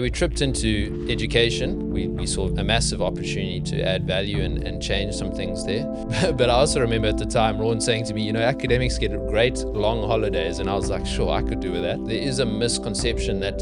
We tripped into education. We saw a massive opportunity to add value and change some things there. But I also remember at the time Ron saying to me, academics get great long holidays. And I was like, sure, I could do with that. There is a misconception that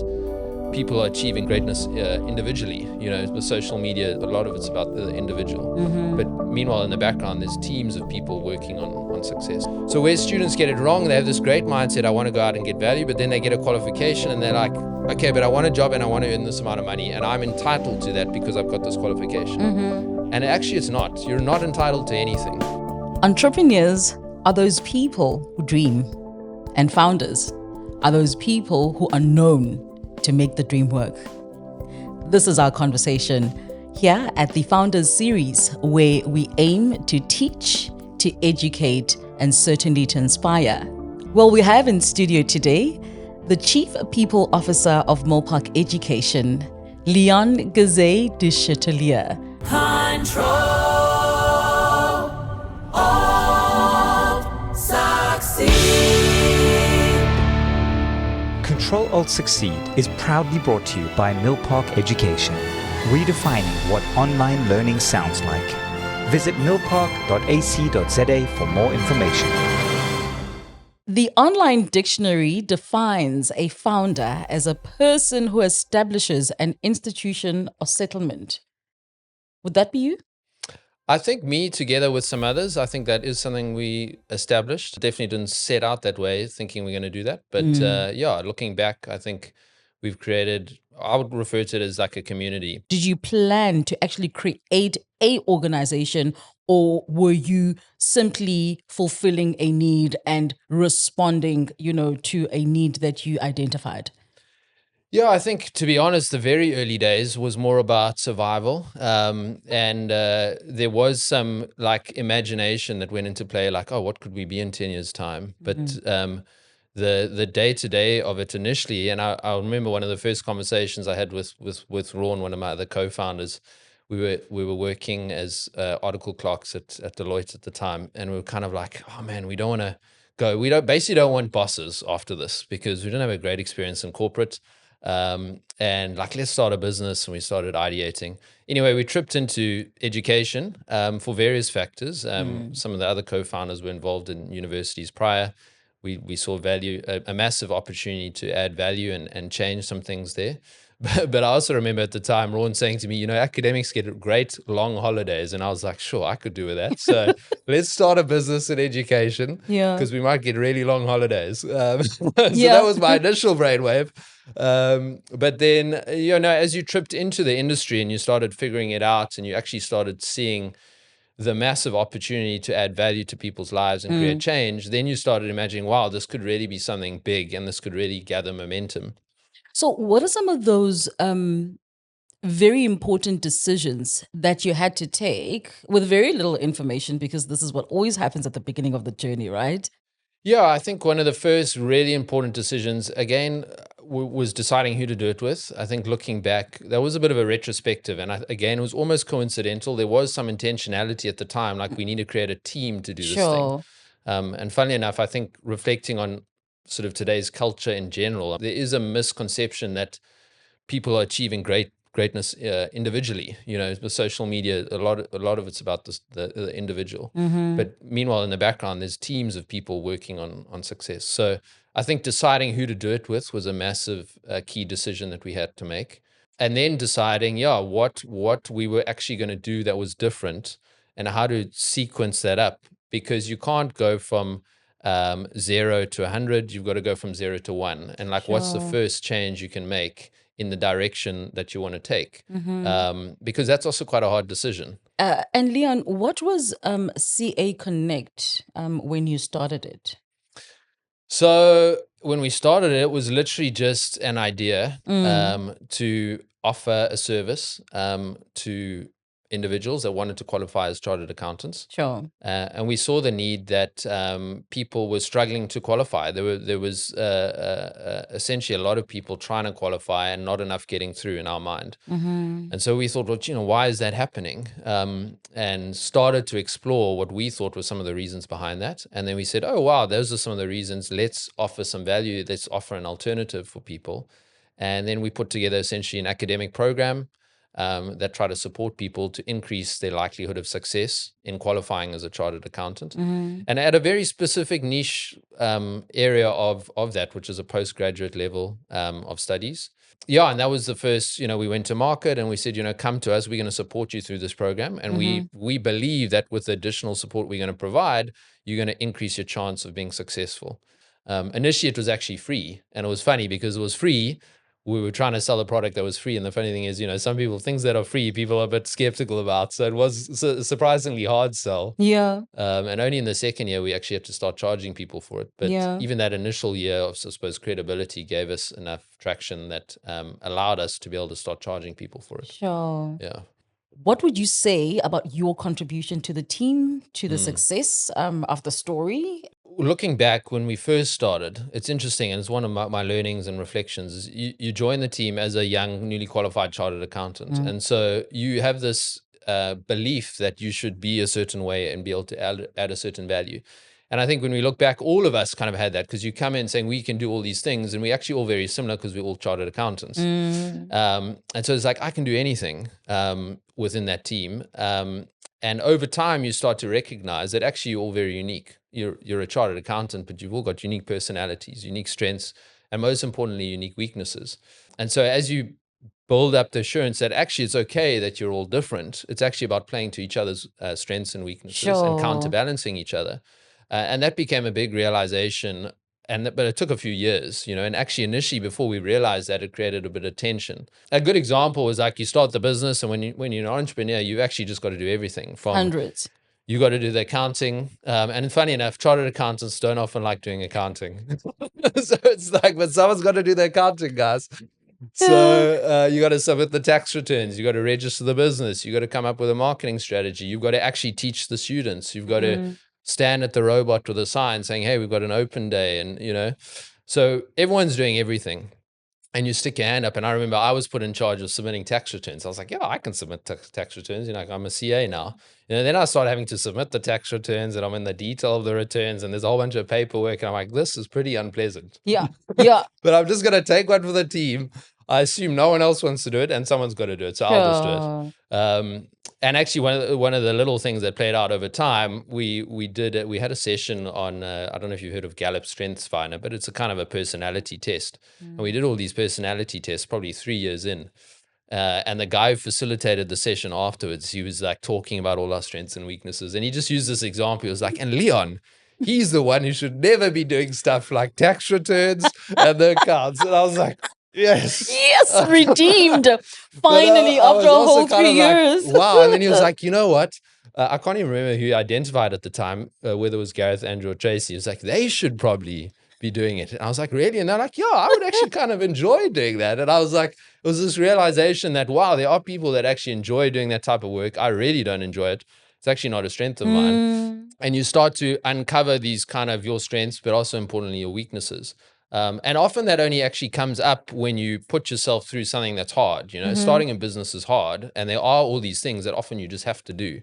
people are achieving greatness individually. With social media, a lot of it's about the individual. But meanwhile, in the background, there's teams of people working on success. So where students get it wrong, they have this great mindset, I want to go out and get value, but then they get a qualification and they're like, okay, but I want a job and I want to earn this amount of money and I'm entitled to that because I've got this qualification. And actually it's not. You're not entitled to anything. Entrepreneurs are those people who dream, and founders are those people who are known to make the dream work. This is our conversation here at the Founders Series, where we aim to teach, to educate, and certainly to inspire. Well, we have in studio today the Chief People Officer of Milpark Education, Gazet du Chattelier. Control, Alt, Succeed. Control Alt Succeed is proudly brought to you by Milpark Education, redefining what online learning sounds like. Visit milpark.ac.za for more information. The online dictionary defines a founder as a person who establishes an institution or settlement. Would that be you? I think me, together with some others, I think that is something we established. Definitely didn't set out that way thinking we're going to do that. But looking back, I think we've created, I would refer to it as like a community. Did you plan to actually create a organization, or were you simply fulfilling a need and responding, to a need that you identified? Yeah, I think, to be honest, the very early days was more about survival. And there was some imagination that went into play, like, oh, what could we be in 10 years' time? But the day-to-day of it initially, and I remember one of the first conversations I had with Ron, one of my other co-founders. We were working as article clerks at Deloitte at the time, and we were kind of like, oh man, we don't want to go. We don't want bosses after this because we don't have a great experience in corporate. And let's start a business, and we started ideating. Anyway, we tripped into education for various factors. Some of the other co-founders were involved in universities prior. We saw value, a massive opportunity to add value and change some things there. But I also remember at the time Ron saying to me, academics get great long holidays. And I was like, sure, I could do with that. So let's start a business in education because we might get really long holidays. So that was my initial brainwave. But then, as you tripped into the industry and you started figuring it out and you actually started seeing the massive opportunity to add value to people's lives and create change, then you started imagining, wow, this could really be something big and this could really gather momentum. So what are some of those very important decisions that you had to take with very little information, because this is what always happens at the beginning of the journey, right? Yeah, I think one of the first really important decisions, again, was deciding who to do it with. I think looking back, that was a bit of a retrospective. And again, it was almost coincidental. There was some intentionality at the time, like we need to create a team to do this thing. And funnily enough, I think reflecting on sort of today's culture in general, there is a misconception that people are achieving greatness individually. With social media, a lot of it's about the individual. But meanwhile, in the background, there's teams of people working on success. So I think deciding who to do it with was a massive key decision that we had to make. And then deciding, what we were actually going to do that was different and how to sequence that up, because you can't go from 0 to 100. You've got to go from 0 to 1. And what's the first change you can make in the direction that you want to take? Because that's also quite a hard decision. And Leon, what was CA Connect when you started it? So when we started it was literally just an idea to offer a service to individuals that wanted to qualify as chartered accountants. Sure. And we saw the need that people were struggling to qualify. There was essentially a lot of people trying to qualify and not enough getting through in our mind. And so we thought, well, why is that happening? And started to explore what we thought were some of the reasons behind that. And then we said, oh, wow, those are some of the reasons. Let's offer some value. Let's offer an alternative for people. And then we put together essentially an academic program that try to support people to increase their likelihood of success in qualifying as a chartered accountant. And at a very specific niche area of that, which is a postgraduate level of studies. Yeah, and that was the first, we went to market and we said, come to us, we're going to support you through this program. And we believe that with the additional support we're going to provide, you're going to increase your chance of being successful. Initially, it was actually free. And it was funny because it was free. We were trying to sell a product that was free. And the funny thing is, some people, things that are free, people are a bit skeptical about. So it was a surprisingly hard sell. Yeah. And only in the second year, we actually had to start charging people for it. But even that initial year of, I suppose, credibility gave us enough traction that allowed us to be able to start charging people for it. Sure. Yeah. What would you say about your contribution to the team, to the success of the story? Looking back when we first started, it's interesting, and it's one of my learnings and reflections, is you join the team as a young, newly qualified chartered accountant. And so you have this belief that you should be a certain way and be able to add a certain value. And I think when we look back, all of us kind of had that, because you come in saying we can do all these things, and we're actually all very similar because we're all chartered accountants. And so it's like, I can do anything within that team. And over time, you start to recognize that actually you're all very unique. You're a chartered accountant, but you've all got unique personalities, unique strengths, and most importantly, unique weaknesses. And so as you build up the assurance that actually it's okay that you're all different, it's actually about playing to each other's strengths and weaknesses and counterbalancing each other. And that became a big realization. But it took a few years, and actually initially before we realized that, it created a bit of tension. A good example was like you start the business, and when you're an entrepreneur, you've actually just got to do everything from Hundreds. You got to do the accounting. And funny enough, chartered accountants don't often like doing accounting. So it's like, but someone's got to do the accounting, guys. So you got to submit the tax returns. You got to register the business. You got to come up with a marketing strategy. You've got to actually teach the students. You've got to stand at the robot with a sign saying, hey, we've got an open day. And, so everyone's doing everything. And you stick your hand up. And I remember I was put in charge of submitting tax returns. I was like, yeah, I can submit tax returns. I'm a CA now. Then I started having to submit the tax returns, and I'm in the detail of the returns, and there's a whole bunch of paperwork. And I'm like, this is pretty unpleasant. Yeah. Yeah. But I'm just going to take one for the team. I assume no one else wants to do it, and someone's got to do it. So I'll just do it. And actually, one of the little things that played out over time, we had a session on, I don't know if you've heard of Gallup Strengths Finder, but it's a kind of a personality test. And we did all these personality tests probably 3 years in. And the guy who facilitated the session afterwards, he was like talking about all our strengths and weaknesses. And he just used this example. He was like, and Leon, he's the one who should never be doing stuff like tax returns and the accounts. And I was like, yes. Yes, redeemed. Finally, after a whole 3 years. Like, wow. And then he was like, you know what? I can't even remember who he identified at the time, whether it was Gareth, Andrew, or Tracy. He was like, they should probably be doing it. And I was like, really? And they're like, yeah, I would actually kind of enjoy doing that. And I was like, it was this realization that, wow, there are people that actually enjoy doing that type of work. I really don't enjoy it. It's actually not a strength of mine. And you start to uncover these kind of your strengths, but also importantly, your weaknesses. And often that only actually comes up when you put yourself through something that's hard. Starting a business is hard, and there are all these things that often you just have to do,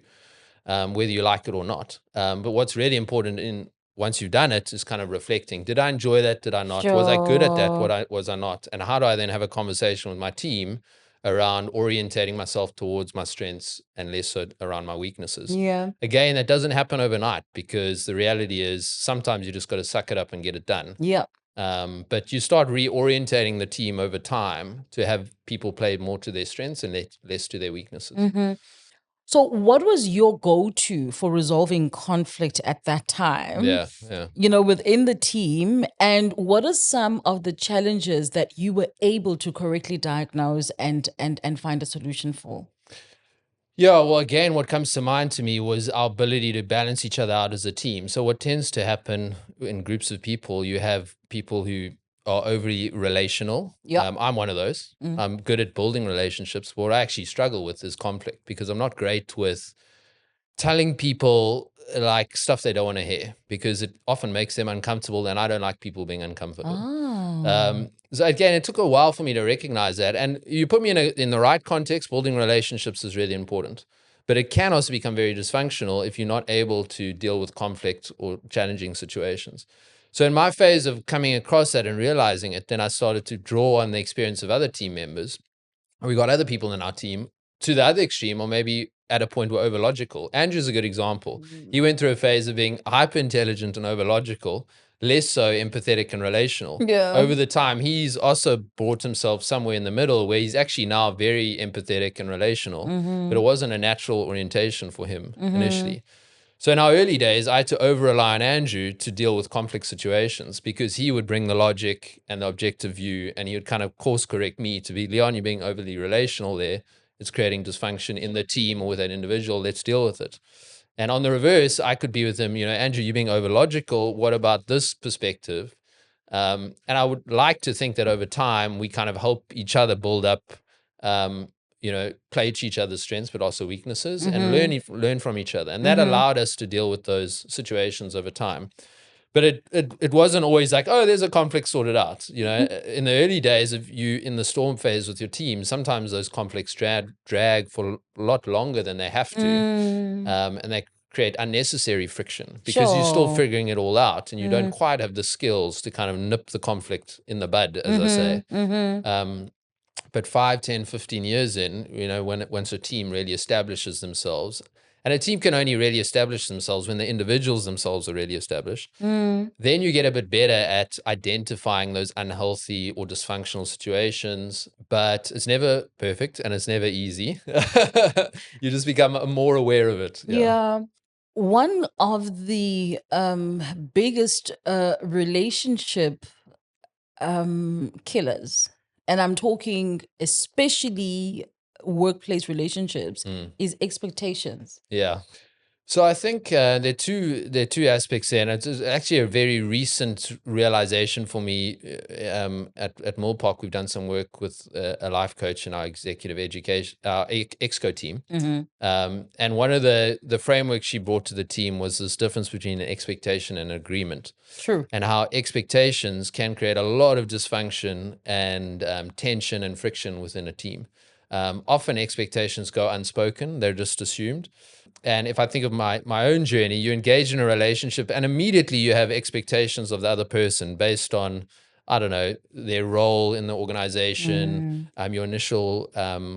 whether you like it or not. But what's really important once you've done it is kind of reflecting. Did I enjoy that? Did I not? Was I good at that? Was I not? And how do I then have a conversation with my team around orientating myself towards my strengths and less so around my weaknesses? Yeah. Again, that doesn't happen overnight, because the reality is sometimes you just got to suck it up and get it done. Yeah. But you start reorientating the team over time to have people play more to their strengths and less to their weaknesses. So what was your go-to for resolving conflict at that time? Yeah. Within the team, and what are some of the challenges that you were able to correctly diagnose and find a solution for? Yeah, well, again, what comes to mind to me was our ability to balance each other out as a team. So what tends to happen in groups of people, you have people who are overly relational. Yeah. I'm one of those. I'm good at building relationships. What I actually struggle with is conflict, because I'm not great with telling people like stuff they don't want to hear, because it often makes them uncomfortable, and I don't like people being uncomfortable. So again, it took a while for me to recognize that. And you put me in the right context, building relationships is really important. But it can also become very dysfunctional if you're not able to deal with conflict or challenging situations. So in my phase of coming across that and realizing it, then I started to draw on the experience of other team members. We got other people in our team to the other extreme, or maybe at a point we're overlogical. Andrew's a good example. He went through a phase of being hyper intelligent and overlogical, less so empathetic and relational. Yeah. Over the time, he's also brought himself somewhere in the middle where he's actually now very empathetic and relational, but it wasn't a natural orientation for him initially. So in our early days, I had to over-rely on Andrew to deal with conflict situations because he would bring the logic and the objective view, and he would kind of course correct me to be, Leon, you're being overly relational there. It's creating dysfunction in the team or with that individual. Let's deal with it. And on the reverse, I could be with him, Andrew, you're being over logical. What about this perspective? And I would like to think that over time, we kind of help each other build up, play to each other's strengths, but also weaknesses, and learn from each other. And that allowed us to deal with those situations over time. But it wasn't always like, oh, there's a conflict sorted out. In the early days of you in the storm phase with your team, sometimes those conflicts drag for a lot longer than they have to. And they create unnecessary friction because you're still figuring it all out and you don't quite have the skills to kind of nip the conflict in the bud, as I say. But 5, 10, 15 years in, once a team really establishes themselves, and a team can only really establish themselves when the individuals themselves are really established, then you get a bit better at identifying those unhealthy or dysfunctional situations. But it's never perfect and it's never easy. You just become more aware of it. Yeah. One of the biggest relationship killers, and I'm talking especially workplace relationships, is expectations. Yeah. So I think there are two aspects there, and it's actually a very recent realization for me. At Milpark, we've done some work with a life coach in our executive education, our exco team, and one of the frameworks she brought to the team was this difference between an expectation and an agreement. True. And how expectations can create a lot of dysfunction and tension and friction within a team. Often expectations go unspoken; they're just assumed. And if I think of my own journey, you engage in a relationship and immediately you have expectations of the other person based on, I don't know, their role in the organization, your initial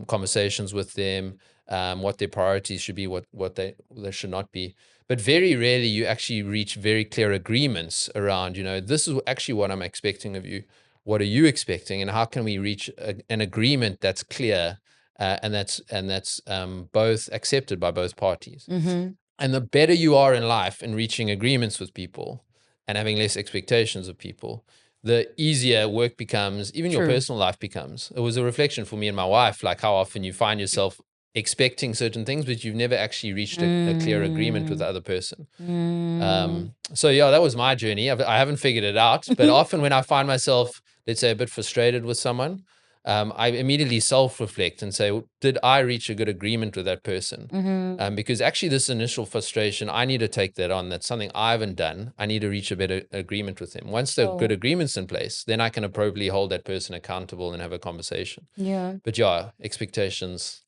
conversations with them, what their priorities should be, what they should not be. But very rarely you actually reach very clear agreements around, this is actually what I'm expecting of you. What are you expecting? And how can we reach an agreement that's clear and that's both accepted by both parties? And the better you are in life in reaching agreements with people and having less expectations of people, the easier work becomes, even your personal life becomes. It was a reflection for me and my wife, like how often you find yourself expecting certain things, but you've never actually reached a clear agreement with the other person. So yeah, that was my journey. I haven't figured it out, but often when I find myself, let's say, a bit frustrated with someone, I immediately self-reflect and say, did I reach a good agreement with that person? Because actually this initial frustration, I need to take that on. That's something I haven't done. I need to reach a better agreement with him. Once the good agreement's in place, then I can appropriately hold that person accountable and have a conversation. Yeah. But yeah, expectations.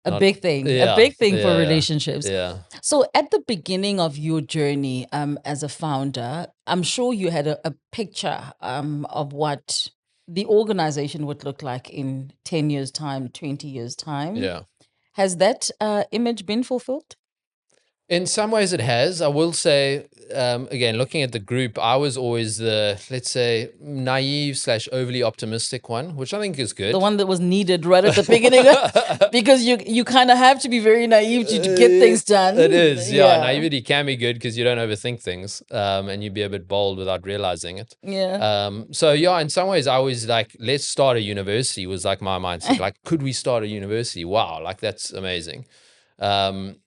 A big thing for relationships. Yeah. So at the beginning of your journey as a founder, I'm sure you had a picture of what the organization would look like in 10 years' time, 20 years' time. Yeah. Has that image been fulfilled? In some ways it has. I will say, again, looking at the group, I was always the, let's say, naive / overly optimistic one, which I think is good. The one that was needed right at the beginning, because you kind of have to be very naive to get things done. It is, yeah. Naivety can be good because you don't overthink things and you be a bit bold without realizing it. Yeah. So yeah, in some ways I was like, let's start a university was like my mindset. Like, could we start a university? Wow, like that's amazing.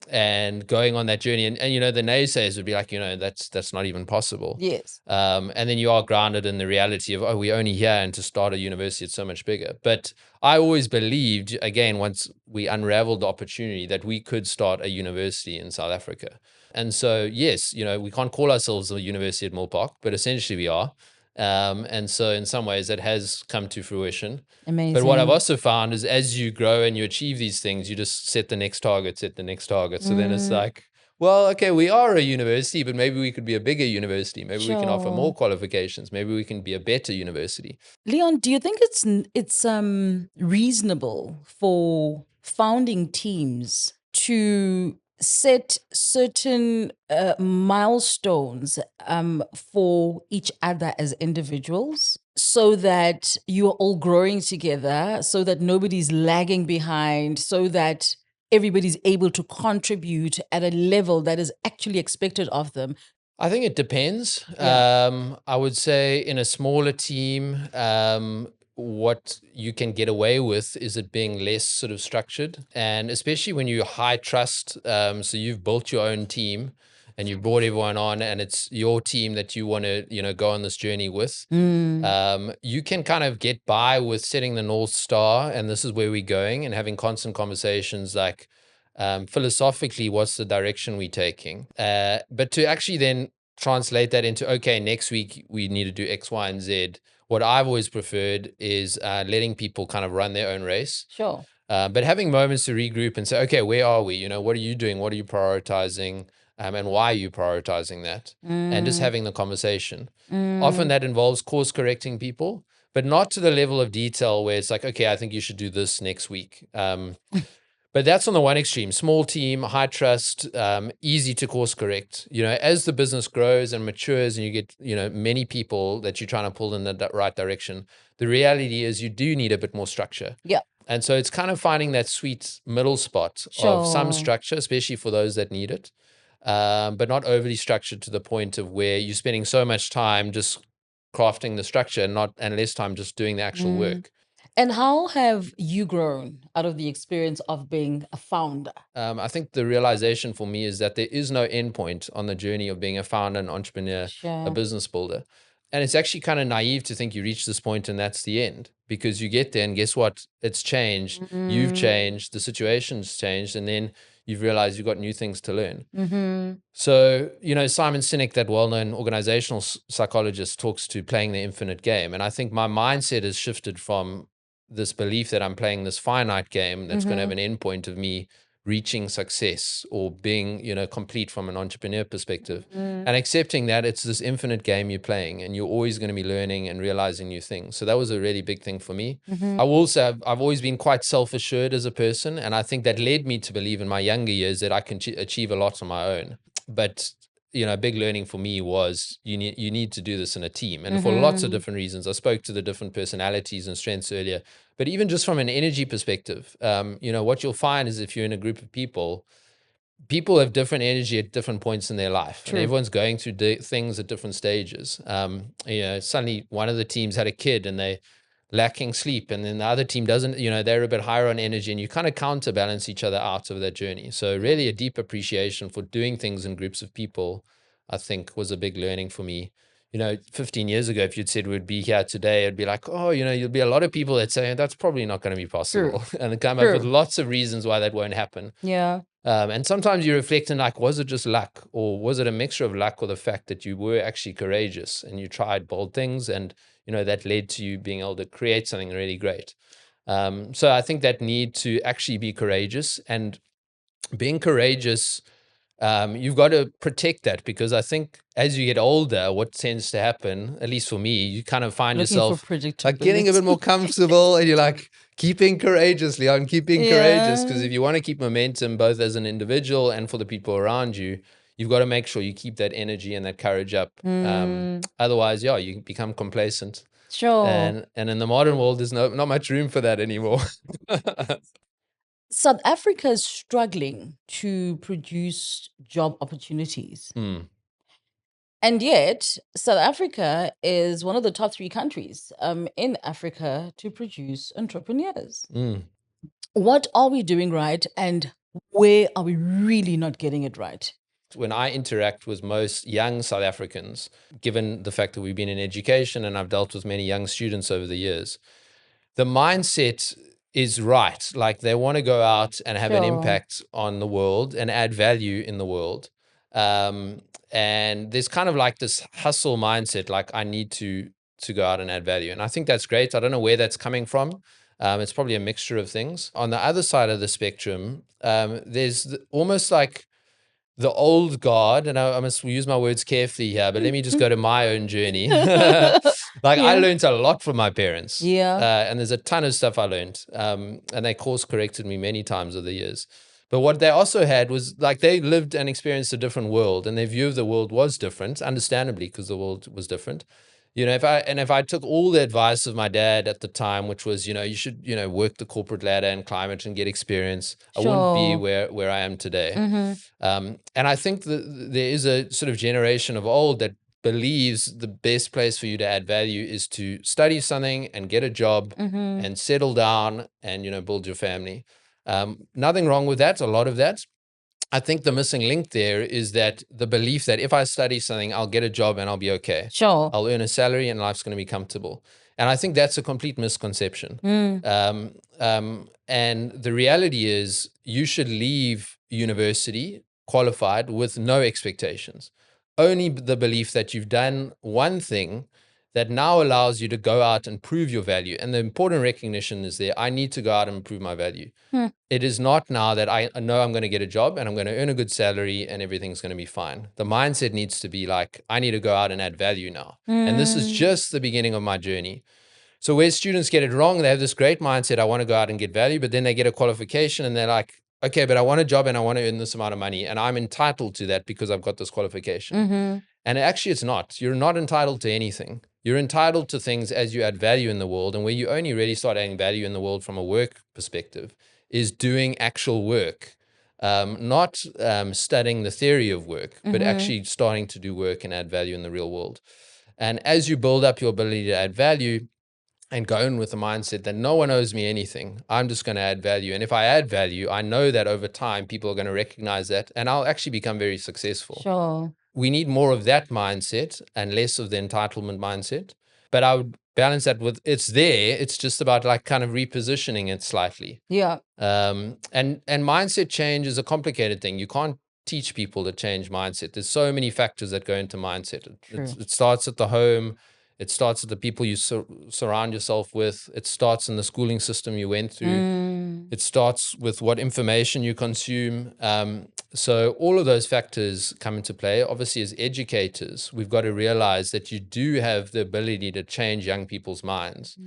And going on that journey and the naysayers would be like, that's not even possible. Yes. And then you are grounded in the reality of, we're only here, and to start a university, it's so much bigger. But I always believed, again, once we unraveled the opportunity, that we could start a university in South Africa. And so, yes, we can't call ourselves a university at Milpark, but essentially we are. And so in some ways that has come to fruition. Amazing. But what I've also found is as you grow and you achieve these things, you just set the next target. So then it's like, Well, okay, we are a university, but maybe we could be a bigger university. Maybe we can offer more Sure. qualifications. Maybe we can be a better university. Leon, do you think it's reasonable for founding teams to set certain milestones for each other as individuals so that you're all growing together, so that nobody's lagging behind, so that everybody's able to contribute at a level that is actually expected of them? I think it depends. Yeah. I would say in a smaller team, what you can get away with is it being less sort of structured. And especially when you high trust, so you've built your own team and you've brought everyone on and it's your team that you want to, go on this journey with. You can kind of get by with setting the North Star and this is where we're going and having constant conversations like, philosophically, what's the direction we're taking? But to actually then translate that into, okay, next week we need to do X, Y, and Z. What I've always preferred is letting people kind of run their own race. Sure. But having moments to regroup and say, okay, where are we? What are you doing? What are you prioritizing? And why are you prioritizing that? And just having the conversation. Often that involves course correcting people, but not to the level of detail where it's like, okay, I think you should do this next week. But that's on the one extreme, small team, high trust, easy to course correct. As the business grows and matures and you get, many people that you're trying to pull in the right direction, the reality is you do need a bit more structure. Yeah. And so it's kind of finding that sweet middle spot of some Sure. structure, especially for those that need it, but not overly structured to the point of where you're spending so much time just crafting the structure and less time just doing the actual work. And how have you grown out of the experience of being a founder? I think the realization for me is that there is no endpoint on the journey of being a founder, an entrepreneur, a Sure. business builder. And it's actually kind of naive to think you reach this point and that's the end because you get there and guess what? It's changed. You've changed. The situation's changed. And then you've realized you've got new things to learn. So, Simon Sinek, that well-known organizational psychologist, talks to playing the infinite game. And I think my mindset has shifted from this belief that I'm playing this finite game that's going to have an endpoint of me reaching success or being, complete from an entrepreneur perspective and accepting that it's this infinite game you're playing and you're always going to be learning and realizing new things. So that was a really big thing for me. I will say I've always been quite self-assured as a person. And I think that led me to believe in my younger years that I can achieve a lot on my own. But a big learning for me was you need to do this in a team. And for lots of different reasons, I spoke to the different personalities and strengths earlier, but even just from an energy perspective, what you'll find is if you're in a group of people have different energy at different points in their life. True. And everyone's going through things at different stages. Suddenly one of the teams had a kid and they lacking sleep and then the other team doesn't, they're a bit higher on energy and you kind of counterbalance each other out of that journey. So really a deep appreciation for doing things in groups of people, I think was a big learning for me. 15 years ago, if you'd said we'd be here today, it'd be like, oh, you'll be a lot of people that say that's probably not going to be possible. And come up with lots of reasons why that won't happen. Yeah. And sometimes you reflect and like, was it just luck or was it a mixture of luck or the fact that you were actually courageous and you tried bold things and, that led to you being able to create something really great. So I think that need to actually be courageous and being courageous, you've got to protect that because I think as you get older, what tends to happen, at least for me, you kind of find Looking yourself for like getting a bit more comfortable and you're like, keeping courageous, Leon, keeping courageous. Because if you want to keep momentum, both as an individual and for the people around you, you've got to make sure you keep that energy and that courage up. Otherwise, you become complacent. Sure. And in the modern world, there's not much room for that anymore. South Africa is struggling to produce job opportunities. And yet, South Africa is one of the top 3 countries in Africa to produce entrepreneurs. What are we doing right and where are we really not getting it right? When I interact with most young South Africans, given the fact that we've been in education and I've dealt with many young students over the years, the mindset is right. Like they want to go out and have an impact on the world and add value in the world. And there's kind of like this hustle mindset, like I need to go out and add value. And I think that's great. I don't know where that's coming from. It's probably a mixture of things. On the other side of the spectrum, there's almost like the old guard, and I must use my words carefully here, but let me just go to my own journey. Like I learned a lot from my parents. And there's a ton of stuff I learned. And they course corrected me many times over the years. But what they also had was like they lived and experienced a different world, and their view of the world was different, understandably, because the world was different. If I took all the advice of my dad at the time, which was, you should, work the corporate ladder and climb it and get experience, I wouldn't be where I am today. And I think that there is a sort of generation of old that believes the best place for you to add value is to study something and get a job and settle down and, build your family. Nothing wrong with that, a lot of that. I think the missing link there is that the belief that if I study something, I'll get a job and I'll be okay. Sure. I'll earn a salary and life's going to be comfortable. And I think that's a complete misconception. And the reality is you should leave university qualified with no expectations. Only the belief that you've done one thing that now allows you to go out and prove your value. And the important recognition is there. I need to go out and prove my value. It is not now that I know I'm going to get a job and I'm going to earn a good salary and everything's going to be fine. The mindset needs to be like, I need to go out and add value now. And this is just the beginning of my journey. So where students get it wrong, they have this great mindset, I want to go out and get value, but then they get a qualification and they're like, okay, but I want a job and I want to earn this amount of money and I'm entitled to that because I've got this qualification. And actually it's not. You're not entitled to anything. You're entitled to things as you add value in the world. And where you only really start adding value in the world from a work perspective is doing actual work, not studying the theory of work, but actually starting to do work and add value in the real world. And as you build up your ability to add value and go in with the mindset that no one owes me anything, I'm just going to add value. And if I add value, I know that over time, people are going to recognize that and I'll actually become very successful. Sure. We need more of that mindset and less of the entitlement mindset. But I would balance that with it's there. It's just about like kind of repositioning it slightly. Yeah. And mindset change is a complicated thing. You can't teach people to change mindset. There's so many factors that go into mindset. It starts at the home. It starts at the people you surround yourself with. It starts in the schooling system you went through. It starts with what information you consume. So all of those factors come into play. Obviously, as educators, we've got to realize that you do have the ability to change young people's minds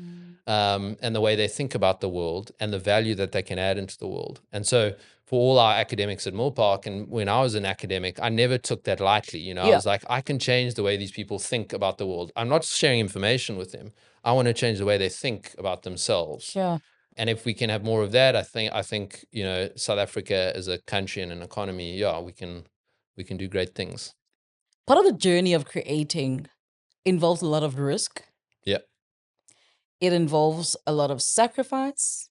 and the way they think about the world and the value that they can add into the world. And so for all our academics at Milpark, and when I was an academic, I never took that lightly. I was like, I can change the way these people think about the world. I'm not sharing information with them. I want to change the way they think about themselves. Sure. And if we can have more of that, I think South Africa as a country and an economy, we can do great things. Part of the journey of creating involves a lot of risk. Yeah. It involves a lot of sacrifice.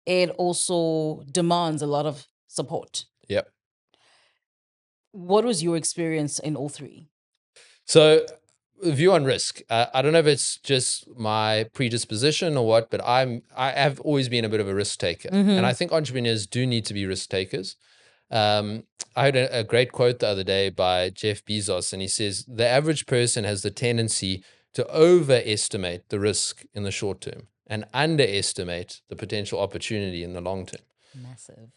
It also demands a lot of support. Yep. What was your experience in all three? So, view on risk. I don't know if it's just my predisposition or what, but I have always been a bit of a risk taker, and I think entrepreneurs do need to be risk takers. I heard a great quote the other day by Jeff Bezos, and he says the average person has the tendency to overestimate the risk in the short term and underestimate the potential opportunity in the long term. Massive.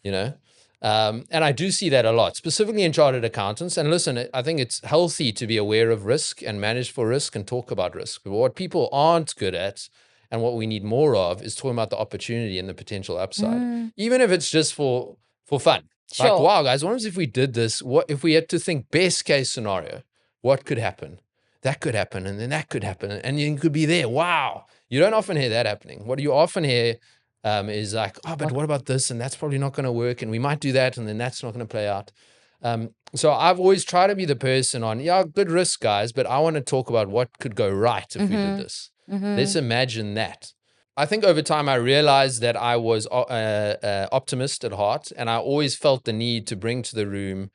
And I do see that a lot, specifically in chartered accountants. And listen, I think it's healthy to be aware of risk and manage for risk and talk about risk. But what people aren't good at and what we need more of is talking about the opportunity and the potential upside, even if it's just for fun. Sure. Like, wow, guys, what if we did this? What if we had to think best case scenario? What could happen? That could happen, and then that could happen, and you could be there. Wow. You don't often hear that happening. What you often hear is like, oh, but what about this? And that's probably not going to work. And we might do that, and then that's not going to play out. So I've always tried to be the person on, good risk, guys, but I want to talk about what could go right if we did this. Let's imagine that. I think over time I realized that I was optimist at heart, and I always felt the need to bring to the room,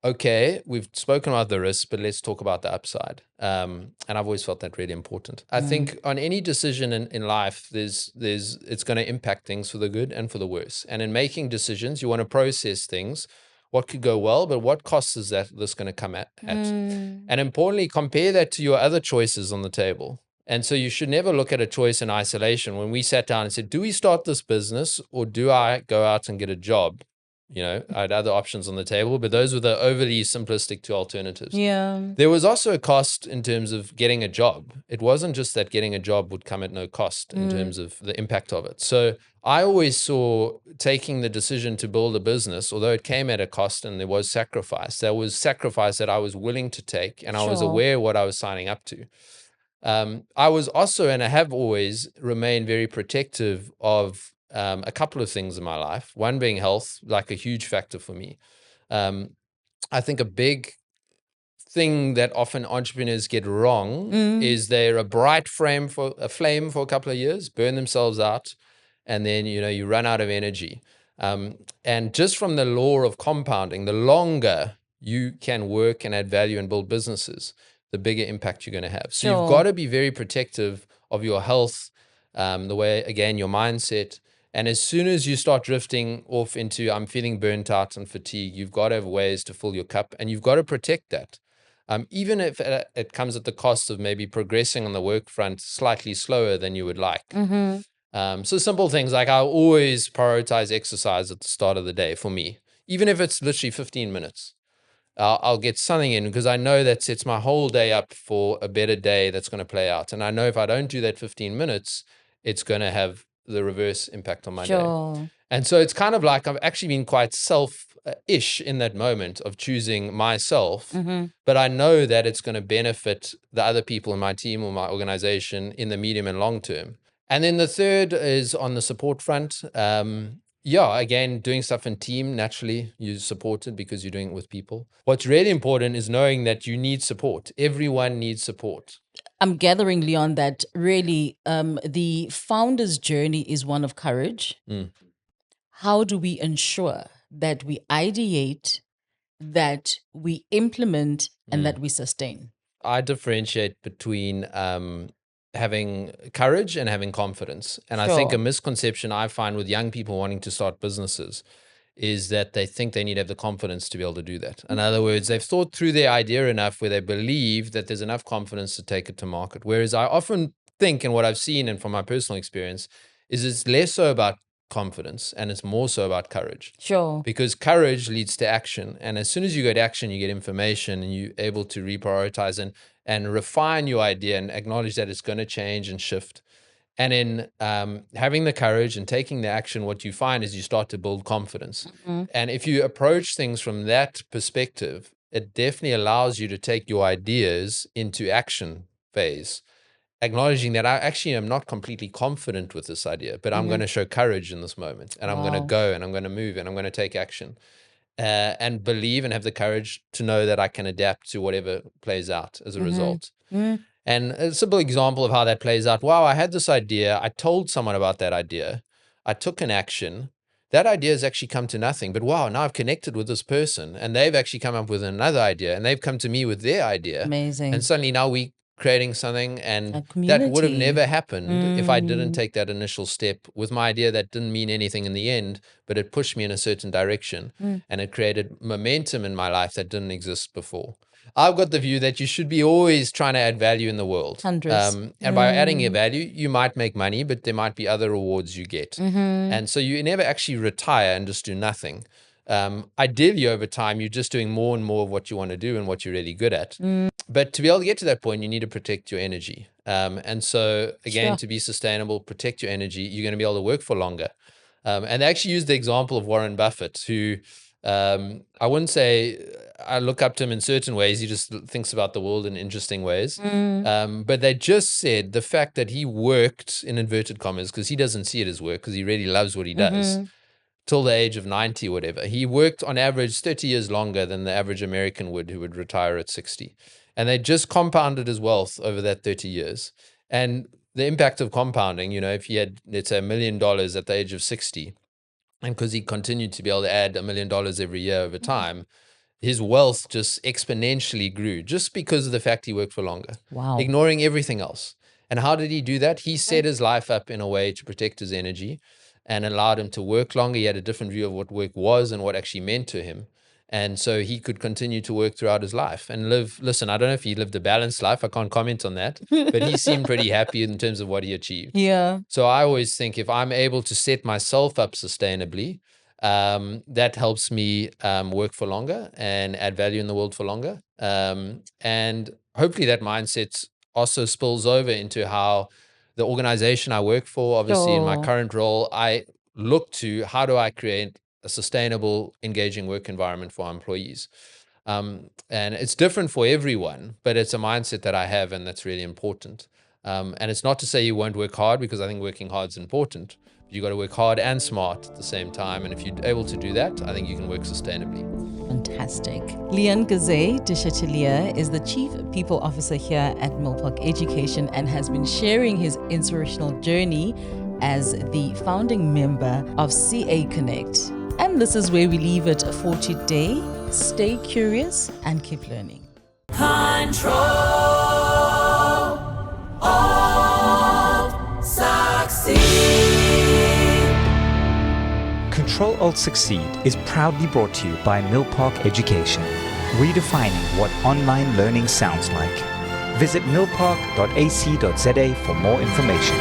okay, we've spoken about the risk, but let's talk about the upside. And I've always felt that really important. I think on any decision in life, it's going to impact things for the good and for the worse. And in making decisions, you want to process things. What could go well, but what costs is this going to come at? And importantly, compare that to your other choices on the table. And so you should never look at a choice in isolation. When we sat down and said, do we start this business or do I go out and get a job? I had other options on the table, but those were the overly simplistic two alternatives. Yeah. There was also a cost in terms of getting a job. It wasn't just that getting a job would come at no cost in terms of the impact of it. So I always saw taking the decision to build a business, although it came at a cost and there was sacrifice, there was sacrifice that I was willing to take, and I was Sure. aware what I was signing up to. I was also, and I have always remained very protective of a couple of things in my life. One being health, like a huge factor for me. I think a big thing that often entrepreneurs get wrong is they're a bright flame for a couple of years, burn themselves out, and then you run out of energy. And just from the law of compounding, the longer you can work and add value and build businesses, the bigger impact you're going to have. So Sure. you've got to be very protective of your health, the way, again, your mindset. And as soon as you start drifting off into I'm feeling burnt out and fatigue, you've got to have ways to fill your cup, and you've got to protect that. Even if it comes at the cost of maybe progressing on the work front slightly slower than you would like. So simple things like I always prioritize exercise at the start of the day for me, even if it's literally 15 minutes. I'll get something in because I know that sets my whole day up for a better day that's going to play out. And I know if I don't do that 15 minutes, it's going to have the reverse impact on my day. Sure. And so it's kind of like I've actually been quite self-ish in that moment of choosing myself, but I know that it's going to benefit the other people in my team or my organization in the medium and long term. And then the third is on the support front. Again, doing stuff in team, naturally, you're supported because you're doing it with people. What's really important is knowing that you need support. Everyone needs support. I'm gathering, Leon, that really the founder's journey is one of courage. How do we ensure that we ideate, that we implement, and that we sustain? I differentiate between having courage and having confidence. And I think a Sure. misconception I find with young people wanting to start businesses is that they think they need to have the confidence to be able to do that. In other words, they've thought through their idea enough where they believe that there's enough confidence to take it to market. Whereas I often think, and what I've seen and from my personal experience, is it's less so about confidence and it's more so about courage. Sure. Because courage leads to action. And as soon as you go to action, you get information and you're able to reprioritize and refine your idea and acknowledge that it's going to change and shift. And in having the courage and taking the action, what you find is you start to build confidence. And if you approach things from that perspective, it definitely allows you to take your ideas into action phase, acknowledging that I actually am not completely confident with this idea, but I'm going to show courage in this moment, and I'm going to go and I'm going to move and I'm going to take action. And believe and have the courage to know that I can adapt to whatever plays out as a result. And a simple example of how that plays out. Wow, I had this idea. I told someone about that idea. I took an action. That idea has actually come to nothing. But wow, now I've connected with this person and they've actually come up with another idea and they've come to me with their idea. Amazing. And suddenly now we creating something, and A that would have community. never happened if I didn't take that initial step with my idea that didn't mean anything in the end, but it pushed me in a certain direction and it created momentum in my life that didn't exist before. I've got the view that you should be always trying to add value in the world. Hundreds. And by adding your value, you might make money, but there might be other rewards you get. And so you never actually retire and just do nothing. Ideally, over time, you're just doing more and more of what you want to do and what you're really good at. But to be able to get to that point, you need to protect your energy. And so, again, Sure. to be sustainable, protect your energy, you're going to be able to work for longer. And they actually use the example of Warren Buffett, who I wouldn't say I look up to him in certain ways. He just thinks about the world in interesting ways. But they just said the fact that he worked, in inverted commas, because he doesn't see it as work, because he really loves what he does, till the age of 90 or whatever. He worked on average 30 years longer than the average American would, who would retire at 60. And they just compounded his wealth over that 30 years. And the impact of compounding, if he had, let's say, $1 million at the age of 60, and because he continued to be able to add $1 million every year over time, his wealth just exponentially grew just because of the fact he worked for longer, Wow. ignoring everything else. And how did he do that? He set his life up in a way to protect his energy and allowed him to work longer. He had a different view of what work was and what actually meant to him. And so he could continue to work throughout his life and live. Listen, I don't know if he lived a balanced life. I can't comment on that, but he seemed pretty happy in terms of what he achieved. Yeah. So I always think if I'm able to set myself up sustainably, That helps me work for longer and add value in the world for longer. And hopefully that mindset also spills over into how the organization I work for, obviously in my Sure. current role, I look to how do I create a sustainable, engaging work environment for our employees. And it's different for everyone, but it's a mindset that I have, and that's really important. And it's not to say you won't work hard, because I think working hard is important. You got to work hard and smart at the same time. And if you're able to do that, I think you can work sustainably. Fantastic. Leon Gazet du Chattelier is the Chief People Officer here at Milpark Education and has been sharing his inspirational journey as the founding member of CA Connect. And this is where we leave it for today. Stay curious and keep learning. Control Alt Succeed. Control Alt Succeed is proudly brought to you by Milpark Education, redefining what online learning sounds like. Visit milpark.ac.za for more information.